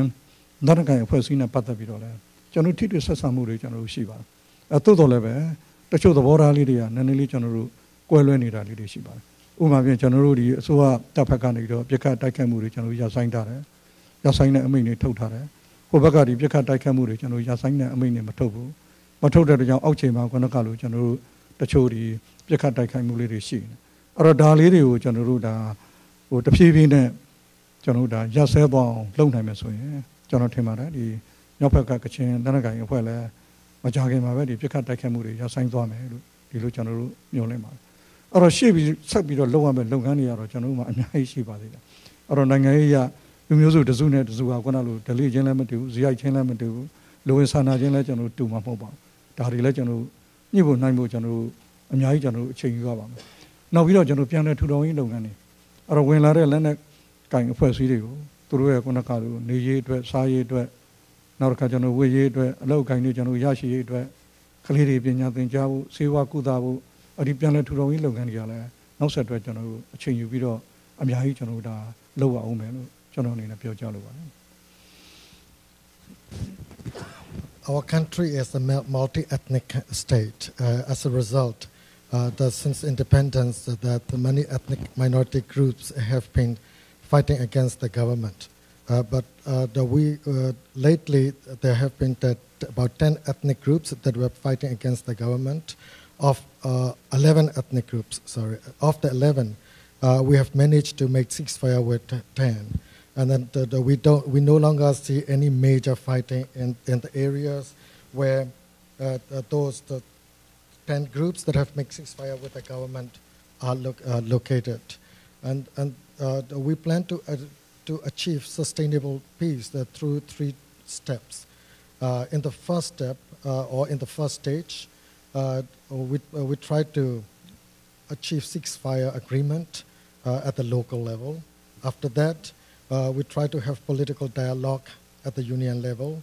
လက်နက်ကိုင်အဖွဲ့အစည်းနဲ့ပတ်သက်ပြီးတော့လည်းကျွန်တော်ထိတွေ့ဆက်ဆံမှုတွေကျွန်တော်တို့ရှိပါတယ်သို့တော်လည်းပဲတချို့သဘောထားလေးတွေကနည်းနည်းလေးကျွန်တော်တို့ကွဲလွဲနေတာလေးတွေရှိပါတယ်ဥပမာဖြင့်ကျွန်တော်တို့ဒီအစိုးရတပ်ဖက်ကနေပြီးတော့ပြစ်ခတ်တိုက်ခိုက်မှုတွေကျွန်တော်တို့ရဆိုင်ထားတယ်ရဆိုင်တဲ့အမိန့်တွေထုတ်ထားတယ်ဟိုဘက်ကဒီပြစ်ခတ်တိုက်ခိုက်မှုတွေကျွန်တော်တို့ရဆိုင်တဲ့အမိန့်တွေမထုတ်ဘူးမထုတ်တဲ့ကြောင့်အောက်ခြေမှာခုနကလိုကျွန်တော်တို့တချို့ဒီပြစ်ခတ်တိုက်ခိုက်မှုလေးတွေရှိနေအဲ့တော့ဒါလေးတွေကိုကျွန်တော်တို့ဒါတဖြည်းဖြည်းနဲ့ကျွန်တော်တို့ဒါရဆဲသွားအောင်လုပ်နိုင်မယ်ဆိုရင်ကျွန်တော်ထင်ပါတယ်ဒီမြောက်ဘက်ကကချင်လက်နက်ကိုင်အဖွဲ့လည်းမကြခင်မှာပဲဒီပြစ်ခတ်တိုက်ခိုက်မှုတွေရဆိုင်သွားမယ်လို့ဒီလိုကျွန်တော်တို့မျှော်လင့်ပါတယ်အဲ့တော့ရှေ့ပြီးဆက်ပြီးတော့လုပ်ရမယ့်လုပ်ငန်းတွေကတော့ကျွန်တော်တို့မှာအများကြီးရှိပါသေးတယ်အဲ့တော့နိုင်ငံရေးအရလူမျိုးစုတစုနဲ့တစုကခုနလိုဒလိချင်းလည်းမတူဘူးဇီရိုက်ချင်းလည်းမတူဘူးလူဝင်ဆန္ဒချင်းလည်းကျွန်တော်တို့တူမှာမဟုတ်ပါဘူးဒါတွေလည်းကျွန်တော်တို့ညှိဖို့နိုင်ဖို့ကျွန်တော်တို့အများကြီးကျွန်တော်တို့အချိန်ယူရပါမယ်နောက်ပြီးတော့ကျွန်တော်ပြန်လည်ထူထောင်ရေးလုပ်ငန်းတွေအဲ့တော့ဝင်လာတဲ့လက်နက်ကင်အဖွဲ့အစည်းတွေကိုသူတို့ရဲ့ခုနကလိုနေရေးအတွက်စားရေးအတွက်နောက်တစ်ခါကျွန်တော်ဝေရေးအတွက်အလုပ်ကိုင်းတွေကျွန်တော်ရရှိရေးအတွက်ကလေးတွေပညာသင်ကြားဖို့စေဝါကုသဖို့အဲ့ဒီပြန်လည်ထူထောင်ရေးလုပ်ငန်းတွေကလည်းနောက်ဆက်တွဲကျွန်တော်တို့အချိန်ယူပြီးတော့အများကြီးကျွန်တော်တို့ဒါလုပ်ရအောင်မယ်လို့ကျွန်တော်အနေနဲ့ပြောကြားလိုပါတယ် Our country is a multi-ethnic state. As a result, since independence, that many ethnic minority groups have been fighting against the government. But lately, there have been about 10 ethnic groups that were fighting against the government. Of 11 ethnic groups, of the 11, we have managed to make ceasefire with 10. And then we no longer see any major fighting in the areas where those 10 groups that have made ceasefire with the government are located. And we plan to achieve sustainable peace through 3 steps. In the first step, or in the first stage, we try to achieve ceasefire agreement at the local level. After that, we try to have political dialogue at the union level.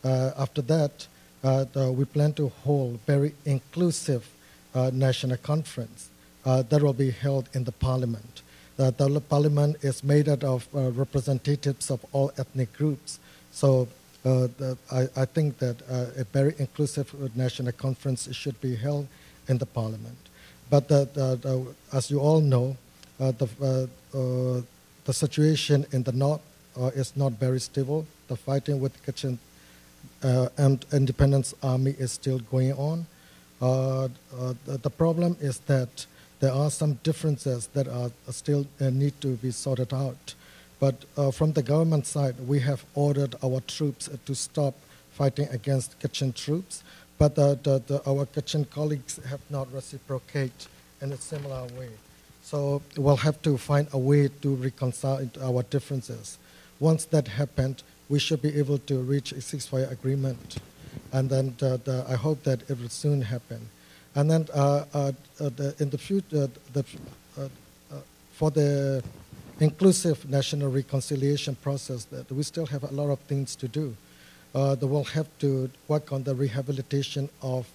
After that, we plan to hold very inclusive national conference that will be held in the parliament. The parliament is made out of representatives of all ethnic groups. So I think that a very inclusive national conference should be held in the parliament. But as you all know, the situation in the north is not very stable. The fighting with Kachin and Independence Army is still going on. The problem is that there are some differences that are still need to be sorted out. But from the government side, we have ordered our troops to stop fighting against Kachin troops. But our Kachin colleagues have not reciprocated in a similar way. So we'll have to find a way to reconcile our differences. Once that happened, we should be able to reach a ceasefire agreement. And then I hope that it will soon happen. And then in the future, for the inclusive national reconciliation process, that we still have a lot of things to do. We'll have to work on the rehabilitation of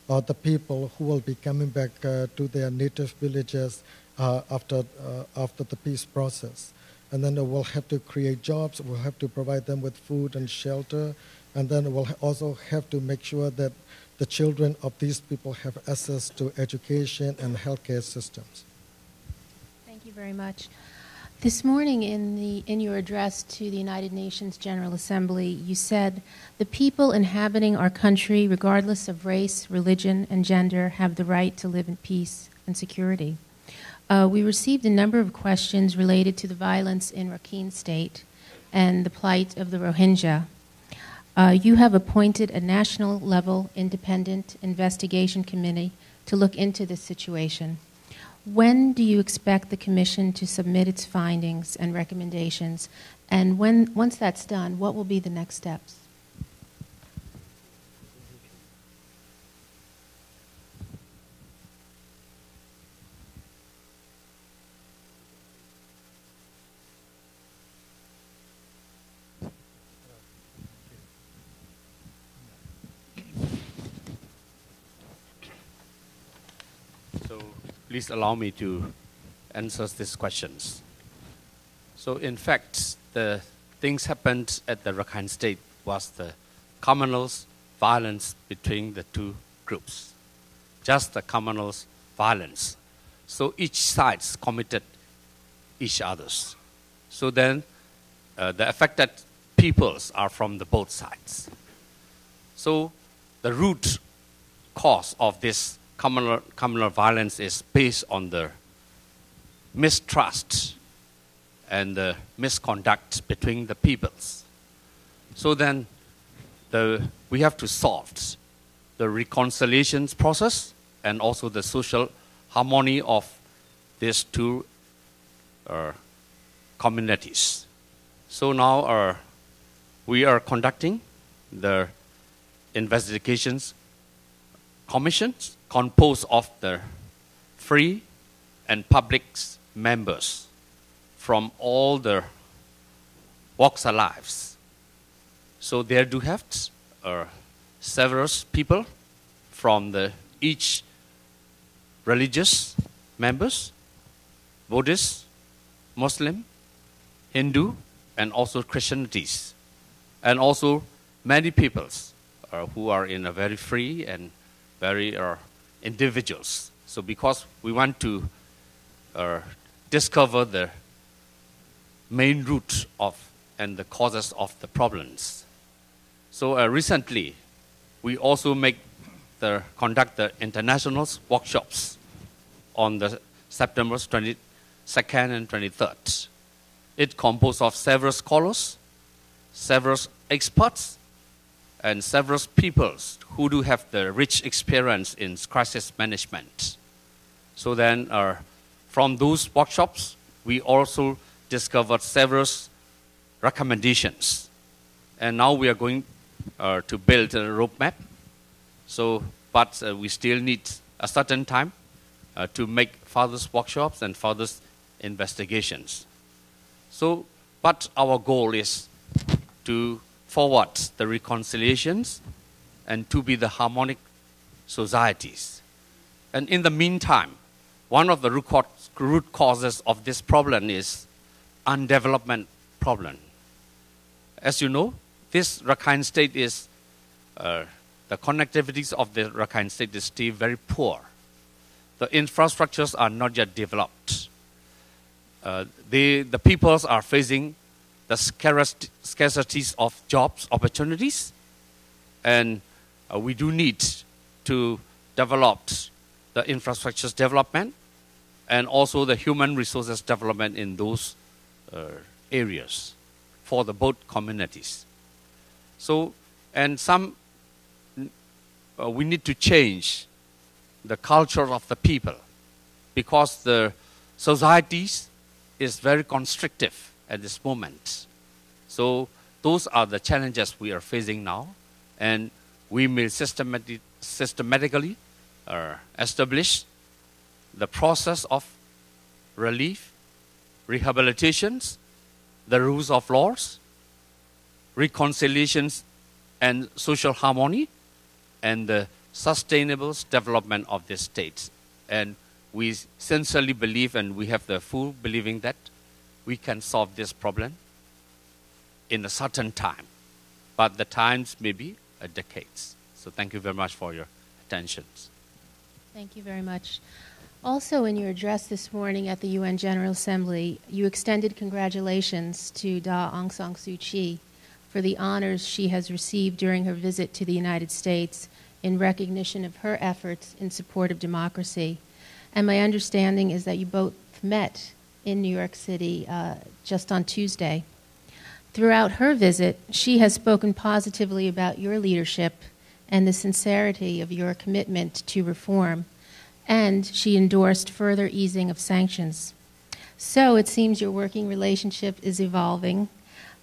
the people who will be coming back to their native villages after the peace process. And then we'll have to create jobs, we'll have to provide them with food and shelter, and then we'll also have to make sure that the children of these people have access to education and healthcare systems. Thank you very much. This morning in your address to the United Nations General Assembly, you said, "The people inhabiting our country, regardless of race, religion, and gender, have the right to live in peace and security." We received a number of questions related to the violence in Rakhine State and the plight of the Rohingya. You have appointed a national-level independent investigation committee to look into this situation. When do you expect the Commission to submit its findings and recommendations? And once that's done, what will be the next steps? Please allow me to answer these questions. So in fact, the things happened at the Rakhine State was the communal violence between the two groups. Just the communal violence. So each side committed each others. So then the affected peoples are from the both sides. So the root cause of this communal violence is based on the mistrust and the misconduct between the peoples. So then we have to solve the reconciliation process and also the social harmony of these two communities. So now we are conducting the investigations commissions composed of the free and public members from all the walks of lives. So there do have several people from each religious members, Buddhist, Muslim, Hindu, and also Christianities, and also many peoples who are in a very free and very individuals. So because we want to discover the main root of and the causes of the problems. So recently, we also conduct the international workshops on the September 22nd and 23rd. It composed of several scholars, several experts, and several people who do have the rich experience in crisis management. So then from those workshops, we also discovered several recommendations. And now we are going to build a roadmap. So, but we still need a certain time to make further workshops and further investigations. So But our goal is to forward the reconciliations and to be the harmonic societies. And in the meantime, one of the root causes of this problem is undevelopment problem. As you know, this Rakhine State is, the connectivities of the Rakhine State is still very poor. The infrastructures are not yet developed. The peoples are facing the scarcities of jobs, opportunities, and we do need to develop the infrastructures development and also the human resources development in those areas for the both communities. So, and we need to change the culture of the people because the societies is very constrictive at this moment. So those are the challenges we are facing now, and we will systematically establish the process of relief, rehabilitations, the rules of laws, reconciliations and social harmony, and the sustainable development of the states. And we sincerely believe, and we have the full believing that we can solve this problem in a certain time. But the times may be decades. So thank you very much for your attention. Thank you very much. Also, in your address this morning at the UN General Assembly, you extended congratulations to Daw Aung San Suu Kyi for the honors she has received during her visit to the United States in recognition of her efforts in support of democracy. And my understanding is that you both met in New York City just on Tuesday. Throughout her visit, she has spoken positively about your leadership and the sincerity of your commitment to reform, and she endorsed further easing of sanctions. So it seems your working relationship is evolving.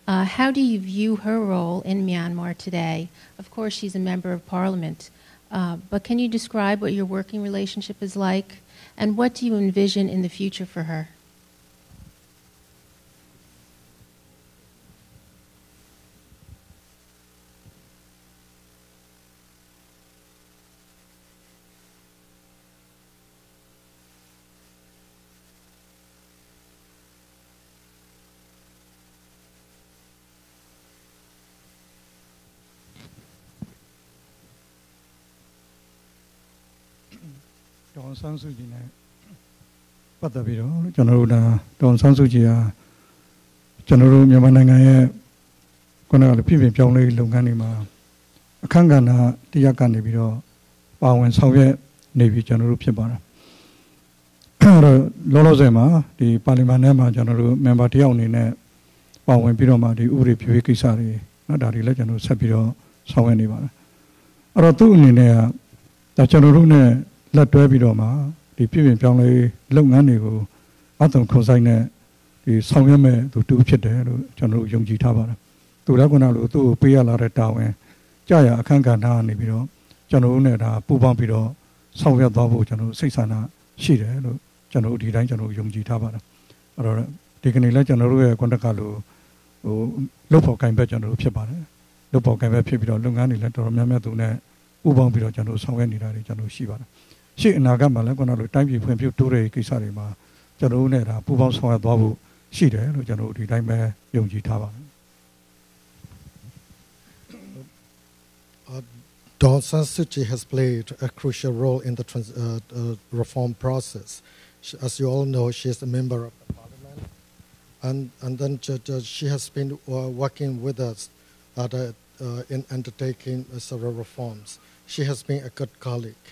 How do you view her role in Myanmar today? Of course, she's a member of parliament, but can you describe what your working relationship is like, and what do you envision in the future for her? Daw Aung San Suu Kyi နဲ့ပတ်သက်ပြီးတော့ကျွန်တော်တို့ဒါ Daw Aung San Suu Kyi ဟာကျွန်တော်တို့မြန်မာနိုင်ငံရဲ့ခုနကလည်းပြည်ပြင်ပြောင်းလဲလုပ်ငန်းတွေမှာအခမ်းကဏ္ဍတရားကနေပြီးတော့ပါဝင်ဆောင်ရွက်နေပြီကျွန်တော်တို့ဖြစ်ပါတယ်အဲ့တော့လောလောဆယ်မှာဒီပါလီမန်ထဲမှာကျွန်တော်တို့ member တယောက်အနေနဲ့ပါဝင်ပြီးတော့မှဒီဥပဒေပြုရေးကိစ္စတွေနော်ဒါတွေလည်းကျွန်တော်ဆက်ပြီးတော့ဆောင်ရွက်နေပါတယ်အဲ့တော့သူ့အနေနဲ့ကဒါကျွန်တော်တို့ နဲ့လက်တွဲပြီးတော့မှဒီပြည်ပြင်ပြောင်းလဲလုပ်ငန်းတွေကိုအသွင်ခွန်ဆိုင်နဲ့ဒီဆောင်ရွက်မဲ့သူတူဖြစ်တယ်လို့ကျွန်တော်တို့ယုံကြည်ထားပါတယ်သူလည်းခုနလိုသူ့ကိုပေးရလာတဲ့တာဝန်ကြာရအခမ်းကဏ္ဍကနေပြီးတော့ကျွန်တော်တို့ နဲ့ဒါပူးပေါင်းပြီးတော့ဆောင်ရွက်သွားဖို့ကျွန်တော်တို့စိတ်ဆန္ဒရှိတယ်လို့ကျွန်တော်တို့ဒီတိုင်းကျွန်တော်တို့ယုံကြည်ထားပါတယ်အဲ့တော့ဒီကနေ့လည်းကျွန်တော်တို့ရဲ့ကွန်တက်ကလိုဟိုလုတ်ဖို့ကင်ဘက်ကျွန်တော်တို့ဖြစ်ပါတယ်လုတ်ဖို့ကင်ဘက်ဖြစ်ပြီးတော့လုပ်ငန်းတွေလည်းတော်တော်များများသူနဲ့ပူးပေါင်းပြီးတော့ကျွန်တော်တို့ဆောင်ရွက်နေတာတွေကျွန်တော်တို့ရှိပါတယ်ရှေ့အနာဂတ်မှာလည်းခုနလိုတိုင်းပြည်ဖွံ့ဖြိုးတိုးတဲ့ကိစ္စတွေမှာကျွန်တော်တို့ နဲ့ဒါပူးပေါင်းဆောင်ရွက်သွားဖို့ရှိတယ်လို့ကျွန်တော်တို့ဒီတိုင်းပဲယုံကြည်ထားပါတယ် Daw Aung San Suu Kyi has played a crucial role in the reform process. As you all know, she is a member of the parliament, and then she has been working with us in undertaking several reforms. She has been a good colleague,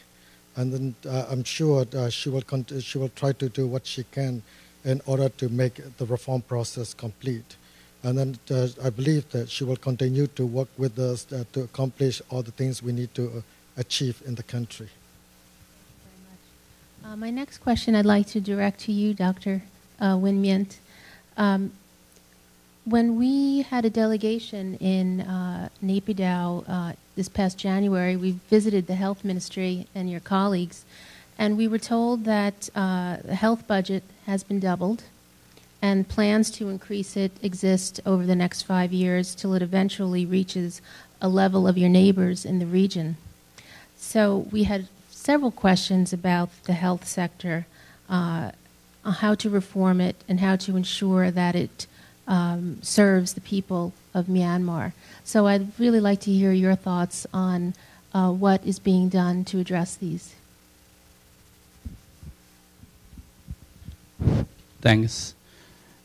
and then I'm sure she will try to do what she can in order to make the reform process complete. And then I believe that she will continue to work with us to accomplish all the things we need to achieve in the country. My next question I'd like to direct to you, Dr. Win Myint. When we had a delegation in Naypyidaw this past January, we visited the health ministry and your colleagues, and we were told that the health budget has been doubled, and plans to increase it exist over the next 5 years till it eventually reaches a level of your neighbors in the region. So we had several questions about the health sector, how to reform it and how to ensure that it serves the people of Myanmar. So I'd really like to hear your thoughts on what is being done to address these. Thanks.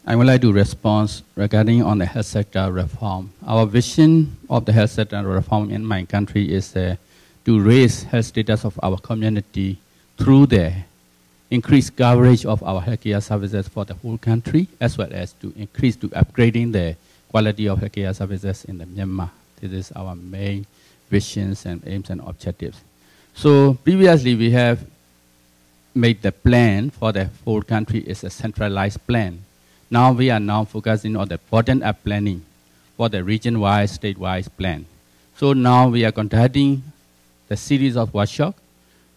I would like to respond regarding on the health sector reform. Our vision of the health sector reform in my country is to raise health status of our community through the increased coverage of our healthcare services for the whole country, as well as to increase to upgrading the quality of healthcare services in the Myanmar. This is our main visions and aims and objectives. So previously we have made the plan for the whole country is a centralized plan. Now we are now focusing on the bottom-up planning for the region-wide, state-wide plan. So now we are conducting the series of workshops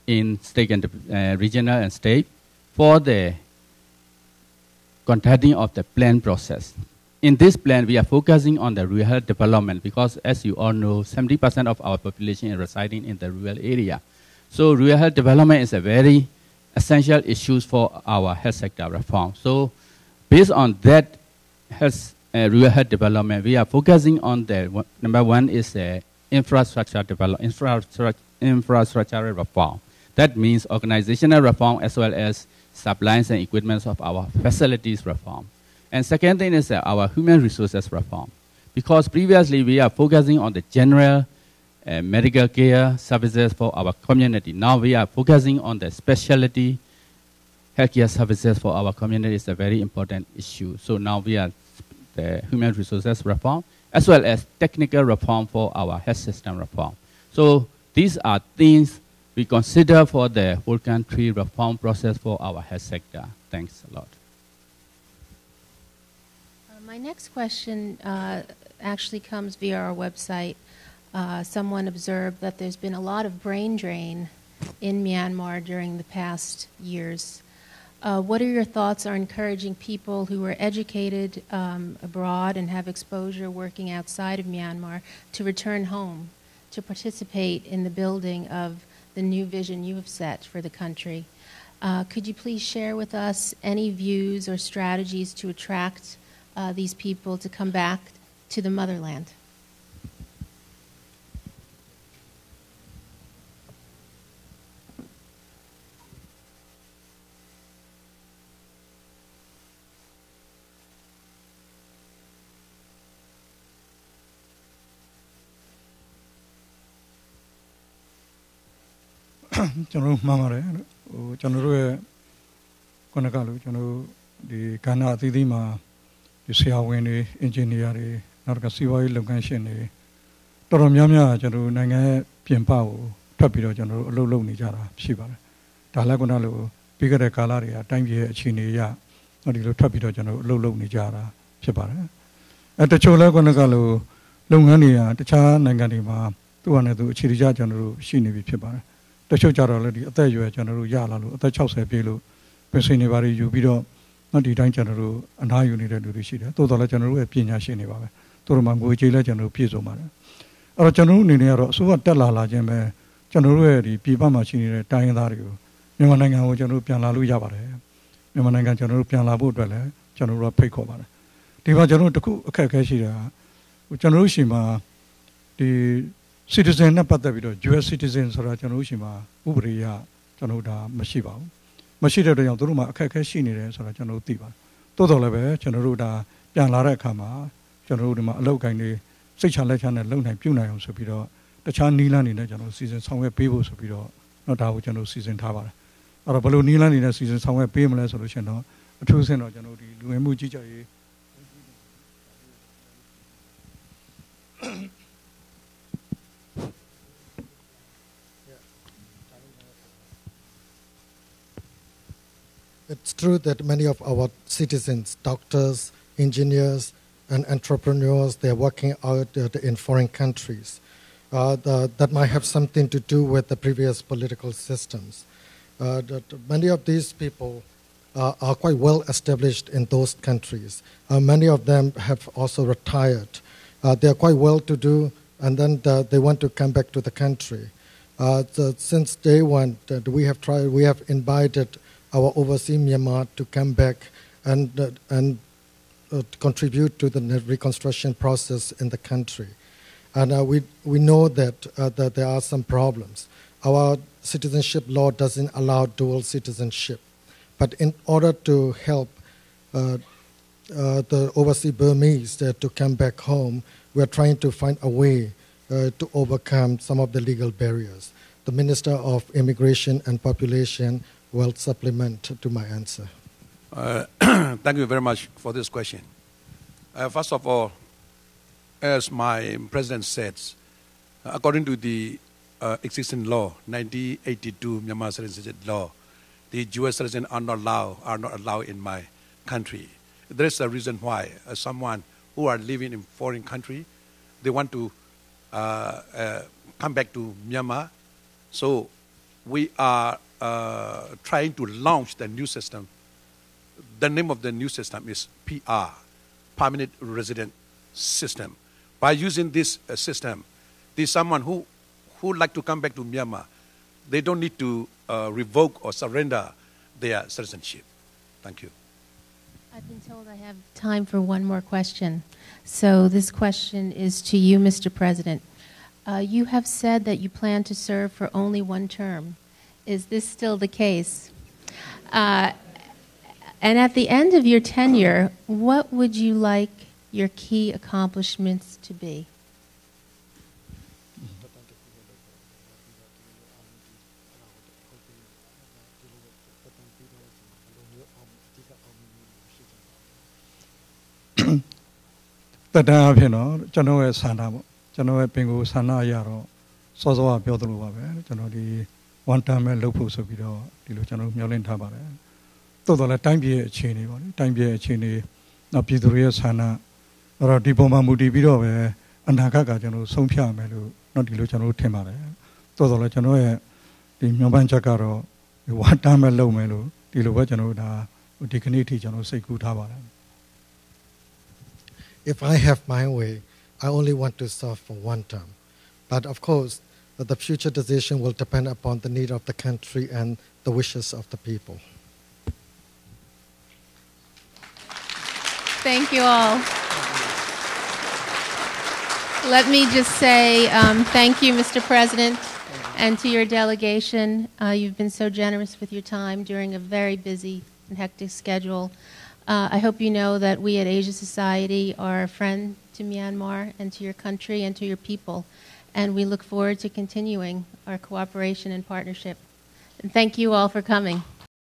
in state and regional and state for the conducting of the plan process. In this plan, we are focusing on the rural health development because, as you all know, 70% of our population is residing in the rural area. So rural health development is a very essential issue for our health sector reform. So based on that rural health development, we are focusing on the number one is the infrastructure development, infrastructural reform. That means organizational reform as well as supplies and equipment of our facilities reform. And second thing is our human resources reform. Because previously we are focusing on the general medical care services for our community. Now we are focusing on the specialty healthcare services for our community. Is a very important issue. So now we are the human resources reform as well as technical reform for our health system reform. So these are things we consider for the whole country reform process for our health sector. Thanks a lot. My next question actually comes via our website. Someone observed that there's been a lot of brain drain in Myanmar during the past years. What are your thoughts on encouraging people who are educated abroad and have exposure working outside of Myanmar to return home, to participate in the building of the new vision you have set for the country? Could you please share with us any views or strategies to attract these people to come back to the motherland?ကျွန်တော်မှန်ပါတယ်ဟိုကျွန်တော်တို့ရဲ့ခုနကလို့ကျွန်တော်ဒီကဏ္ဍအသီးသီးမှာဒီဆရာဝန်တွေအင်ဂျင်နီယာတွေနောက်တစ်ခါစီးပွားရေးလုပ်ငန်းရှင်တွေတော်တော်များများကျွန်တော်နိုင်ငံရဲ့ပြင်ပကိုထွက်ပြီးတော့ကျွန်တော်တို့အလုပ်လုပ်နေကြတာရှိပါတယ်ဒါလည်းခုနလိုပြီးခဲ့တဲ့ကာလတွေအတိုင်းပြည်ရဲ့အခြေအနေအရဒီလိုထွက်ပြီးတော့ကျွန်တော်တို့အလုပ်လုပ်နေကြတာဖြစ်ပါတယ်တချို့လည်းခုနကလိုလုပ်ငန်းတွေကတခြားနိုင်ငံတွေမှာသူ့ဟာနဲ့သူအခြေအနေကြကျွန်တော်တို့ရှိနေပြီဖြစ်ပါတယ်တချို့ကြတော့လည်းဒီအသက်အရွယ်ကျွန်တော်တို့ရလာလို့အသက်60ပြည့်လို့ပင်စင်တွေပါယူပြီးတော့ဒီတိုင်းကျွန်တော်တို့အနားယူနေတဲ့လူတွေရှိတယ်တိုးတော်လည်းကျွန်တော်တို့ရဲ့ပညာရှင်တွေပါပဲတို့တို့မှာငွေကြေးလည်းကျွန်တော်တို့ပြည့်စုံပါတယ်အဲ့တော့ကျွန်တော်တို့အနေနဲ့ကတော့အစိုးရတက်လာခြင်းပဲကျွန်တော်တို့ရဲ့ဒီပြည်ပမှာရှိနေတဲ့တိုင်းရင်းသားတွေကိုမြန်မာနိုင်ငံကိုကျွန်တော်တို့ပြန်လာလို့ရပါတယ်မြန်မာနိုင်ငံကျွန်တော်တို့ပြန်လာဖို့အတွက်လည်းကျွန်တော်တို့ဖိတ်ခေါ်ပါတယ်ဒီမှာကျွန်တော်တို့တခုအခက်အခဲရှိတာကျွန်တော်တို့ရှိမှာဒီ citizen နဲ့ပတ်သက်ပြီးတော့ US citizen ဆိုတာကျွန်တော်တို့ရှိမှာဥပဒေအရကျွန်တော်တို့ဒါမရှိပါဘူးမရှိတဲ့အတွက်ကြောင့်တို့မှာအခက်အခဲရှိနေတယ်ဆိုတာကျွန်တော်တို့သိပါတယ်တိုးတော်လည်းပဲကျွန်တော်တို့ဒါပြန်လာတဲ့အခါမှာကျွန်တော်တို့ဒီမှာအလုပ်ကိုင်းတွေစိတ်ချလက်ချနဲ့လုံနိုင်ပြုနိုင်အောင်ဆိုပြီးတော့တခြားနီးလန်းနေနဲ့ကျွန်တော်စီစဉ်ဆောင်ရွက်ပေးဖို့ဆိုပြီးတော့တော့ဒါကိုကျွန်တော်စီစဉ်ထားပါတယ်အဲ့တော့ဘယ်လိုနီးလန်းနေနဲ့စီစဉ်ဆောင်ရွက်ပေးမလဲဆိုလို့ရှိရင်တော့အထူးဆင့်တော့ကျွန်တော်ဒီလူဝင်မှုကြီးကြပ်ရေး It's true that many of our citizens, doctors, engineers, and entrepreneurs, they're working out in foreign countries. That might have something to do with the previous political systems. That many of these people are quite well established in those countries. Many of them have also retired. They are quite well to do, and then they want to come back to the country. Since day one, we have invited our overseas Myanmar to come back and contribute to the reconstruction process in the country. And we know that there are some problems. Our citizenship law doesn't allow dual citizenship. But in order to help the overseas Burmese to come back home, we are trying to find a way to overcome some of the legal barriers. The Minister of Immigration and Population will supplement to my answer. Thank you very much for this question. First of all, as my president said, according to the existing law, 1982 Myanmar Citizenship Law, the U.S. citizens are not allowed in my country. There is a reason why someone who are living in foreign country, they want to come back to Myanmar. So we are trying to launch the new system. The name of the new system is PR, Permanent Resident System. By using this system, there's someone who like to come back to Myanmar, they don't need to revoke or surrender their citizenship. Thank you. I've been told I have time for one more question. So this question is to you, Mr. President. You have said that you plan to serve for only one term. Is this still the case? And at the end of your tenure, what would you like your key accomplishments to be? But I have General Sana, General Pingu Sana Yaro, Sozoa Piotruba, General one time and Lopus of Vido, General Mjolin Tabare. Todo la time be a chini, not Pituria Sana, or Dipoma Mudi Vido, and Hakaga, General Sompia Melu, not Diluciano Temare. Todo la General, the Myoban Chakaro, the one time and low melu, Diluciano da, Dignity General Seku Tabare. If I have my way, I only want to serve for one term. But of course, the future decision will depend upon the need of the country and the wishes of the people. Thank you all. Let me just say thank you, Mr. President, and to your delegation. You've been so generous with your time during a very busy and hectic schedule. I hope you know that we at Asia Society are a friend to Myanmar and to your country and to your people, and we look forward to continuing our cooperation and partnership. And thank you all for coming.